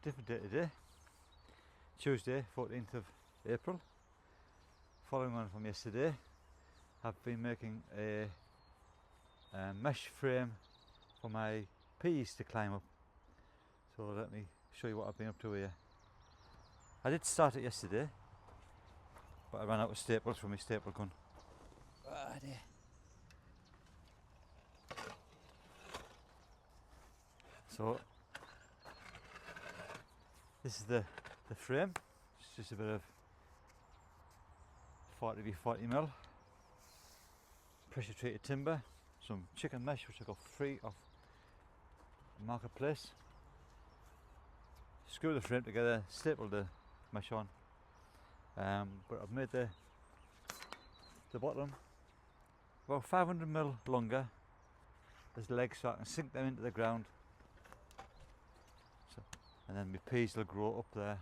different day today, Tuesday 14th of April. Following on from yesterday, I've been making a mesh frame for my peas to climb up. So let me show you what I've been up to here. I did start it yesterday, but I ran out of staples from my staple gun. Ah, dear. So this is the frame. It's just a bit of 40x40mm pressure treated timber, some chicken mesh which I got free off Marketplace. Screw the frame together, staple the mesh on, but I've made the bottom about 500mm longer as legs so I can sink them into the ground, so, and then my peas will grow up there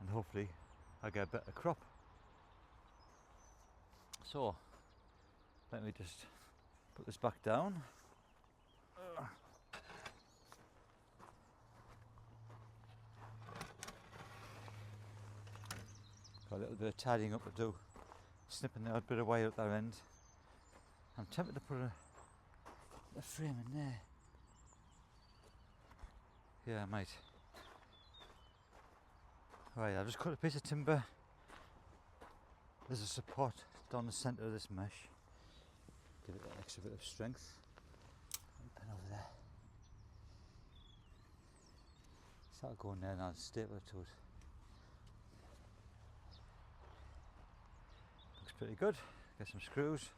and hopefully I get a better crop. So let me just put this back down. Got a little bit of tidying up to do, snipping the odd bit of wire at that end. I'm tempted to put a frame in there. Yeah, I might. Right, I've just cut a piece of timber. There's a support down the centre of this mesh. Give it an extra bit of strength. Pin over there. So that'll go in there and I'll staple it to it. Looks pretty good. Get some screws.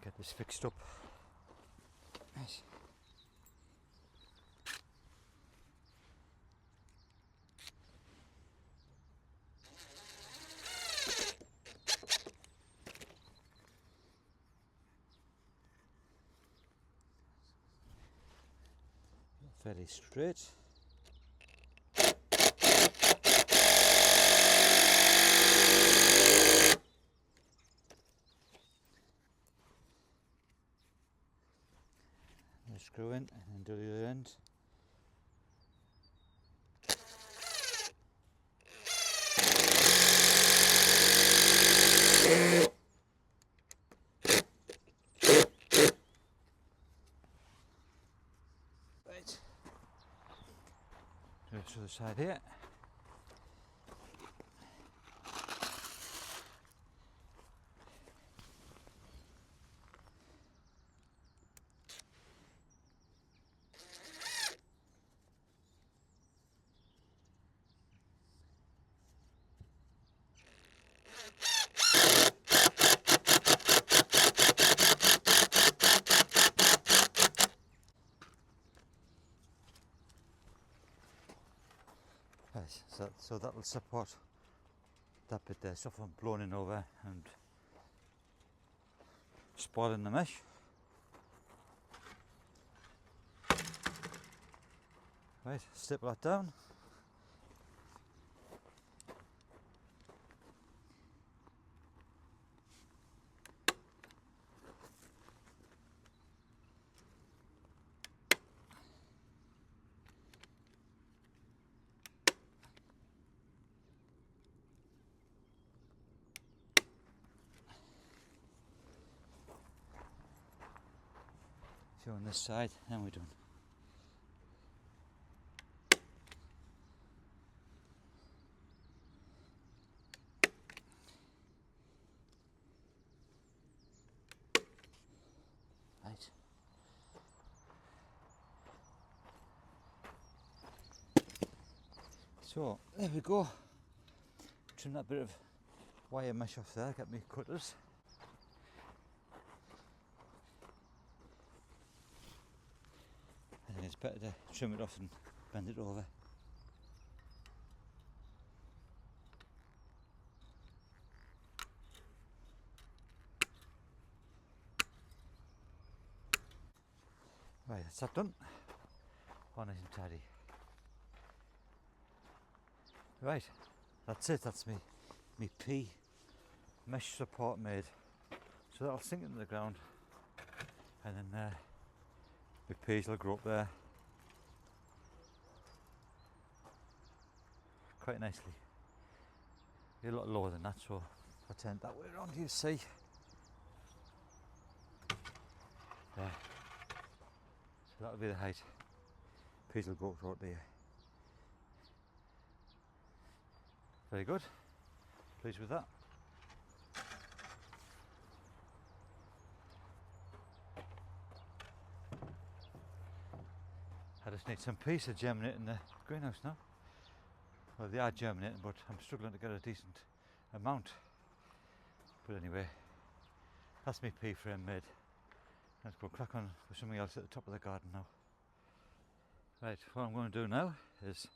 Get this fixed up. Nice. Fairly straight. Screw in and then do the other end. Right. Go to the side here. Right, so that will support that bit there, stuff from blowing over and spoiling the mesh. Right, staple that down. So on this side, then we're done. Right. So there we go. Trim that bit of wire mesh off there, get me cutters. I think it's better to trim it off and bend it over. Right, that's that done. Oh, nice and tidy. Right, that's it, that's me P mesh support made. So that'll sink into the ground and then my peas will grow up there quite nicely. Be a lot lower than that, so if I turn that way around, you see. There. So that'll be the height. Peas will go right there. Very good. Pleased with that. I just need some peas to germinate in the greenhouse now. Well, they are germinating, but I'm struggling to get a decent amount. But anyway, that's my pea frame made. Let's go crack on with something else at the top of the garden now. Right, what I'm going to do now is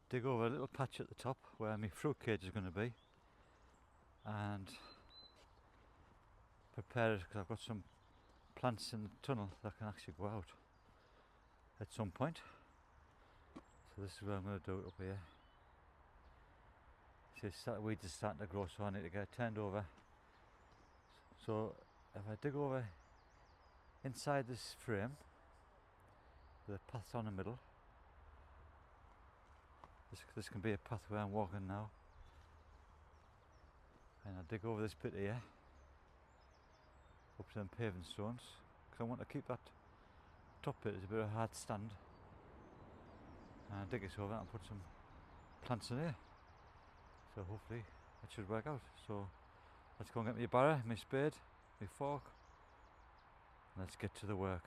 dig over a little patch at the top where my fruit cage is going to be and prepare it, because I've got some plants in the tunnel that can actually go out at some point. So this is where I'm going to do it, up here. See, weeds are starting to grow, so I need to get it turned over. So if I dig over inside this frame with a path down the middle, this can be a path where I'm walking now, and I dig over this bit here up to them paving stones, because I want to keep that top bit as a bit of a hard stand, and I dig this over and put some plants in here. So hopefully it should work out. So let's go and get my barrow, my spade, my fork, and let's get to the work.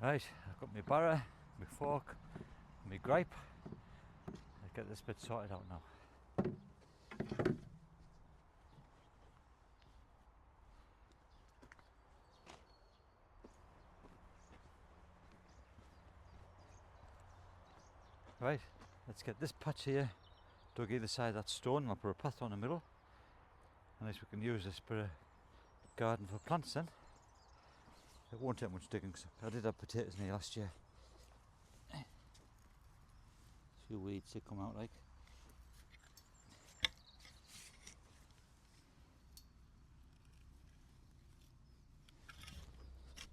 Right, I've got my barrow, my fork, my gripe. Let's get this bit sorted out now. Right, let's get this patch here dug either side of that stone, and I'll put a path down the middle. At least we can use this for a garden for plants then. It won't take much digging, because I did have potatoes in here last year. A few weeds did come out like.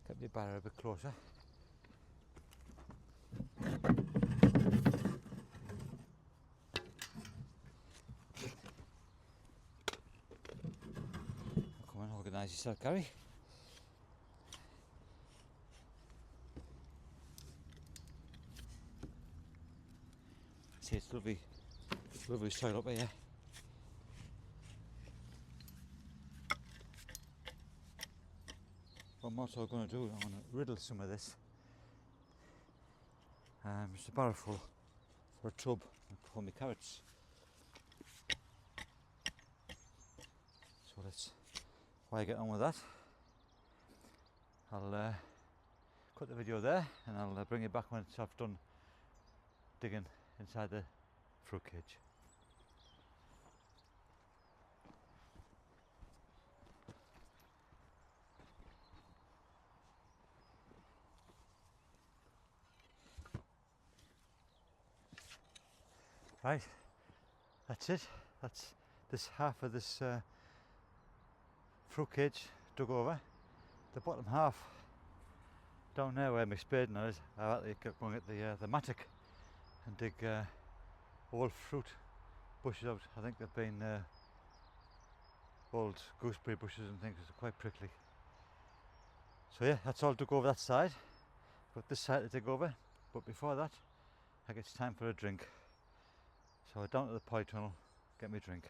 Get my barrow a bit closer. Come on, organise yourself, Gary. See, it's lovely soil up here. What I'm also going to do, I'm going to riddle some of this. Just a barrow full for a tub for my carrots. So that's why I get on with that. I'll cut the video there, and I'll bring it back when I've done digging inside the fruit cage. Right, that's it. That's this half of this fruit cage dug over. The bottom half down there where my spade now is, I'll have to go and get the mattock and dig old fruit bushes out. I think they've been old gooseberry bushes and things, they're quite prickly. So yeah, that's all dug over that side. Got this side to dig over, but before that, I guess it's time for a drink. So down to the polytunnel, get me a drink.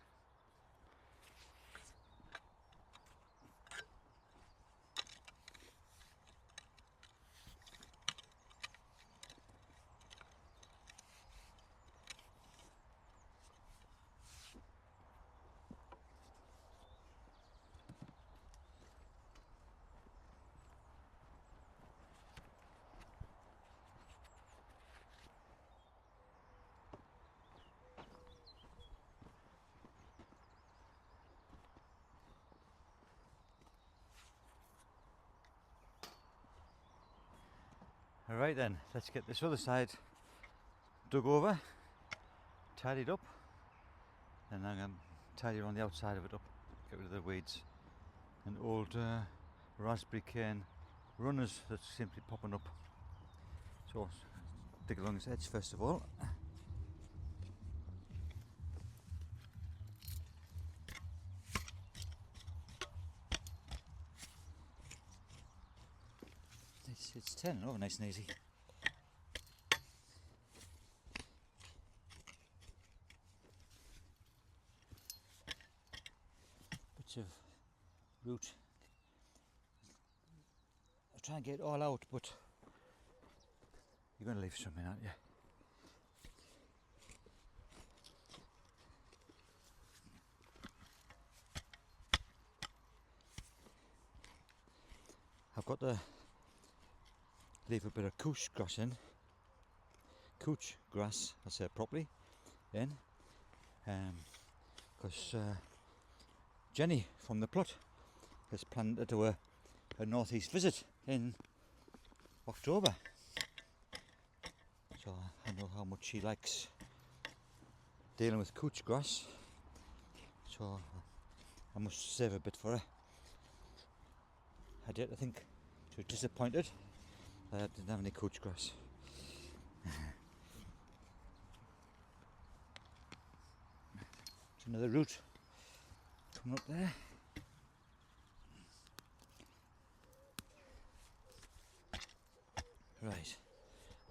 Alright then, let's get this other side dug over, tidied up, and I'm going to tidy around the outside of it up, get rid of the weeds and old raspberry cane runners that seem to be popping up. So dig along this edge first of all. It's turning over nice and easy. Bits of root. I'll try and get it all out, but you're going to leave some in, aren't you? I've got to leave a bit of couch grass in. Couch grass, I say it properly, in. Because Jenny from the plot has planned to do a northeast visit in October. So I know how much she likes dealing with couch grass. So I must save a bit for her. I did, I think she was disappointed that I didn't have any couch grass. There's another root coming up there. Right,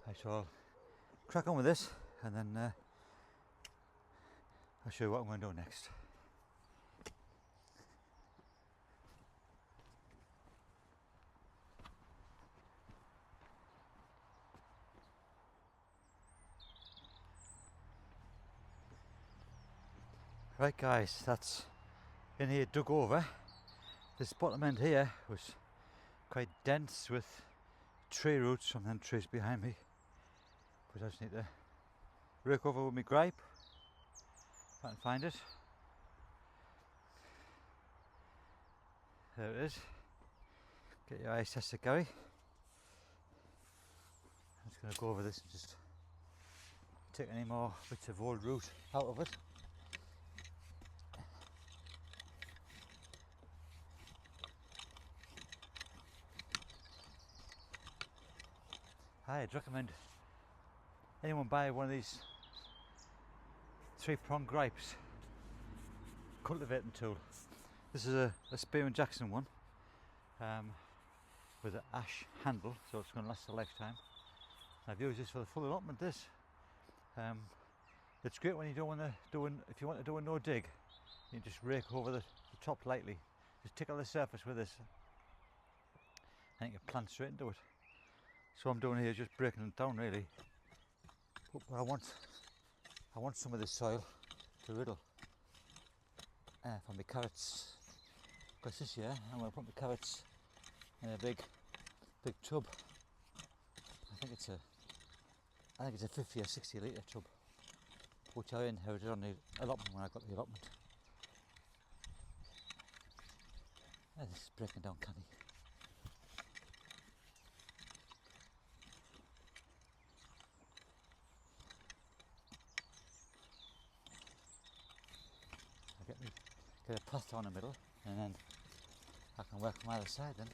I shall crack on with this and then I'll show you what I'm going to do next. Right guys, that's in here dug over. This bottom end here was quite dense with tree roots from them trees behind me. But I just need to rake over with my gripe if I can find it. There it is. Get your eyes tested, Gary. I'm just going to go over this and just take any more bits of old root out of it. I'd recommend anyone buy one of these 3-prong gripes cultivating tool. This is a Spearman Jackson one with an ash handle, so it's going to last a lifetime. I've used this for the full allotment. This it's great when you don't want to do if you want to do a no dig, you just rake over the top lightly, just tickle the surface with this, and you can plant straight into it. So I'm doing here is just breaking it down really. But I want some of this soil to riddle for my carrots. Because this year I'm going to put my carrots in a big tub. I think it's a 50 or 60 litre tub, which I inherited on the allotment when I got the allotment. This is breaking down canny. Get a path down the middle, and then I can work from either side then.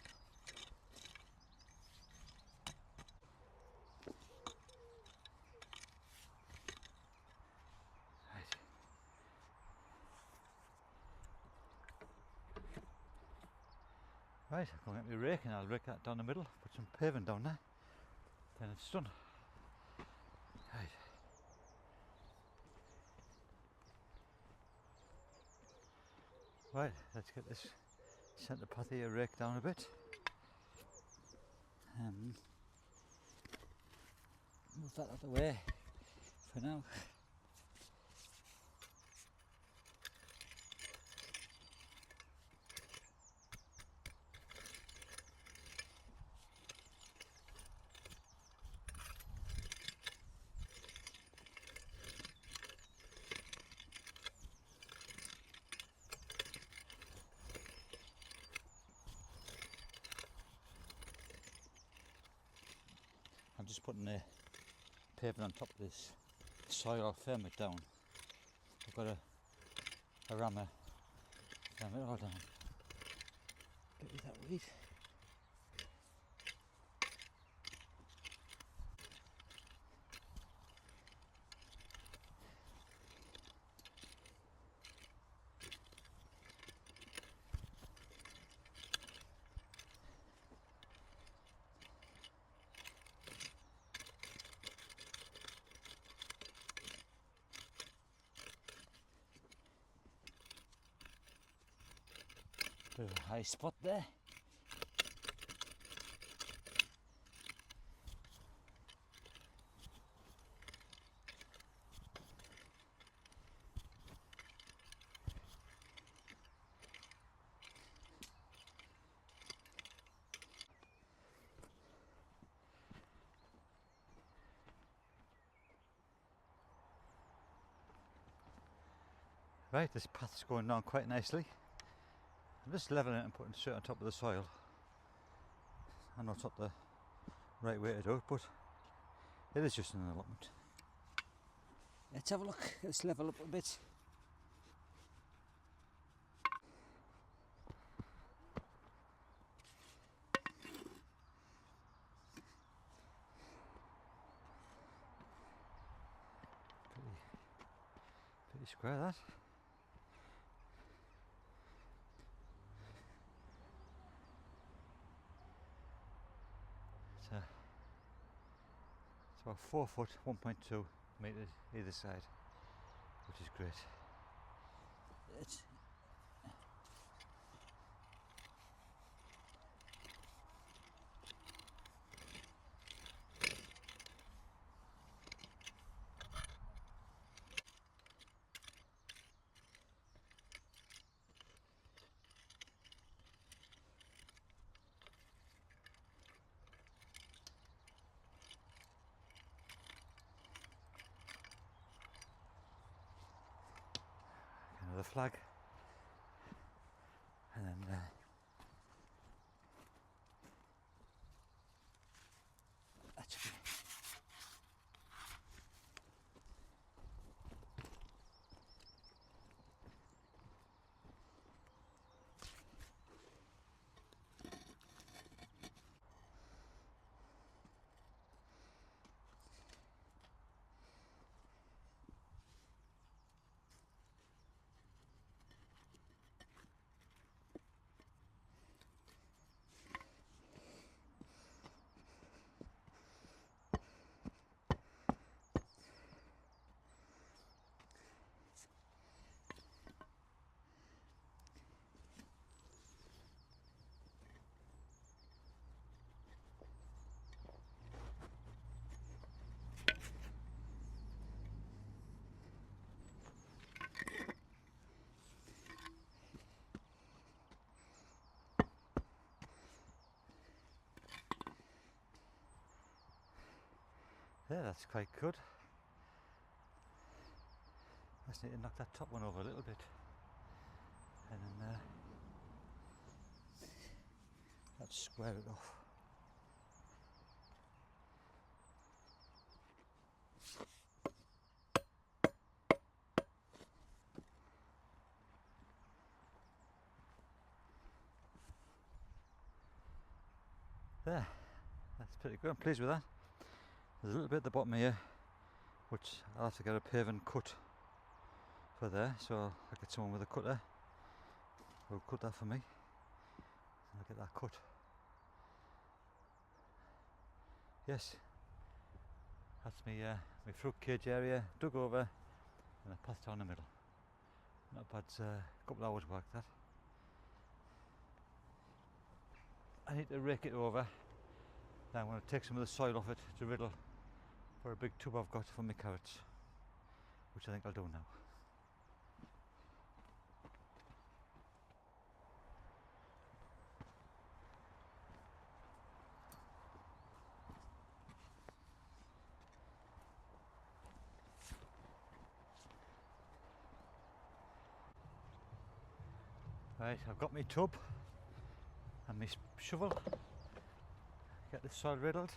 Right, I'm going to get my rake and I'll rake that down the middle, put some paving down there, then it's done. Right. Right, let's get this centre path here raked down a bit. Move that out of the way for now. I'm just putting the pavement on top of this soil. I'll firm it down. I've got a rammer, firm it all down. Get rid of that weed. Bit of a high spot there. Right, this path's going down quite nicely. I'm just levelling it and putting straight on top of the soil. I know it's not the right way to do it, but it is just an allotment. Let's have a look. Let's level up a bit. Pretty square that. It's about 4 foot, 1.2 metres either side, which is great. Another flag, and then that should be. Yeah, that's quite good. I just need to knock that top one over a little bit, and then let's square it off. There, that's pretty good. I'm pleased with that. There's a little bit at the bottom here, which I'll have to get a paving cut for there, so I'll get someone with a cutter who'll cut that for me. I'll get that cut. Yes, that's my fruit cage area, dug over, and a path down the middle. Not bad, a couple of hours work that. I need to rake it over. Now I'm going to take some of the soil off it to riddle for a big tub I've got for my carrots, which I think I'll do now. Right, I've got my tub and my shovel. Get the soil riddled.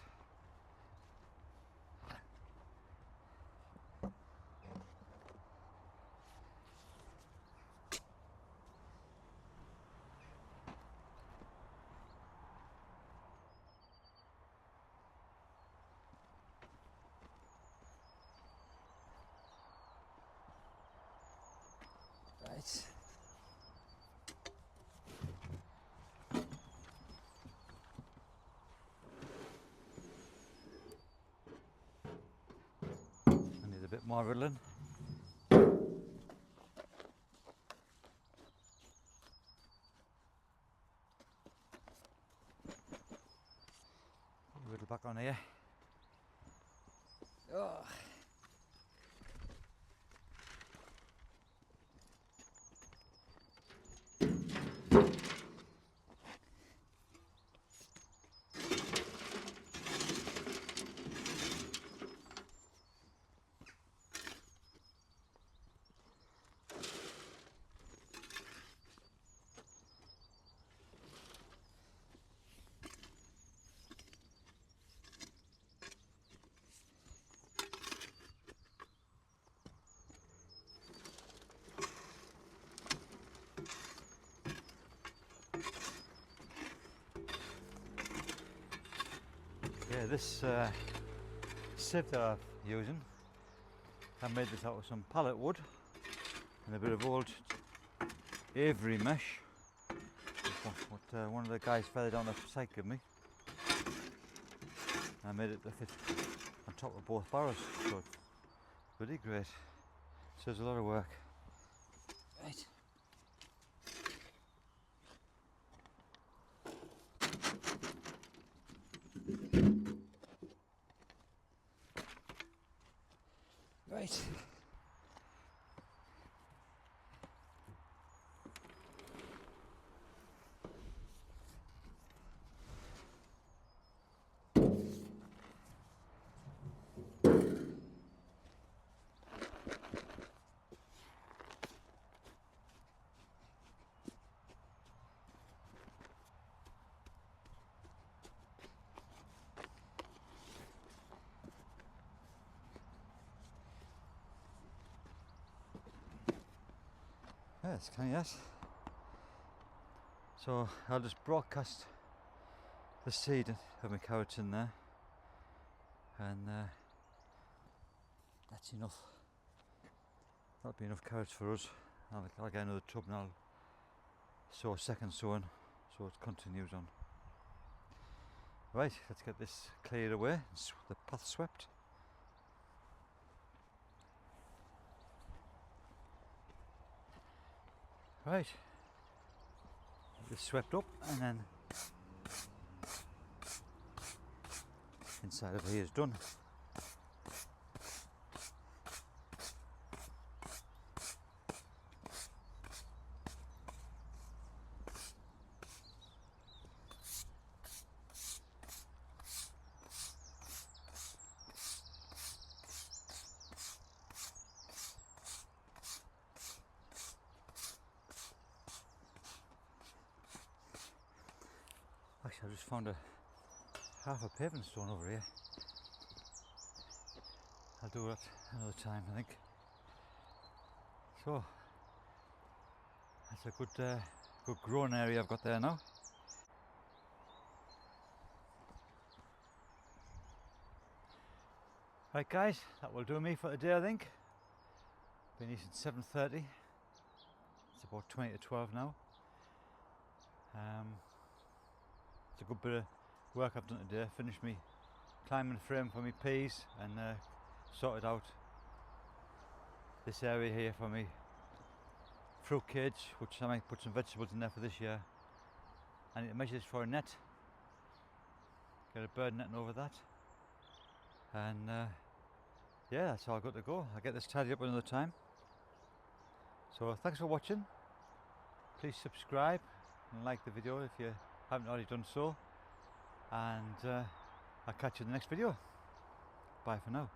Right. I need a bit more riddling. Riddle back on here. Oh. Yeah, this sieve that I'm using, I made this out of some pallet wood and a bit of old Avery mesh. What one of the guys further down the site gave me. I made it to fit on top of both barrels, so it's really great. So there's a lot of work. Right. Right. Yes, can yes. So I'll just broadcast the seed of my carrots in there, and that's enough. That'll be enough carrots for us. I'll get another tub and I'll sow a second sowing, so it continues on. Right, let's get this cleared away, the path swept. Right, this swept up, and then inside of here is done. Actually, I just found half a paving stone over here. I'll do that another time, I think. So that's a good growing area I've got there now. Right guys, that will do me for today, I think. Been here since 7:30. It's about 20 to 12 now. It's a good bit of work I've done today. Finished me climbing frame for me peas, and sorted out this area here for me fruit cage, which I might put some vegetables in there for this year. I need to measure this for a net, get a bird netting over that, and yeah, that's all good to go. I'll get this tidied up another time. So thanks for watching. Please subscribe and like the video if you haven't already done so, and I'll catch you in the next video. Bye for now.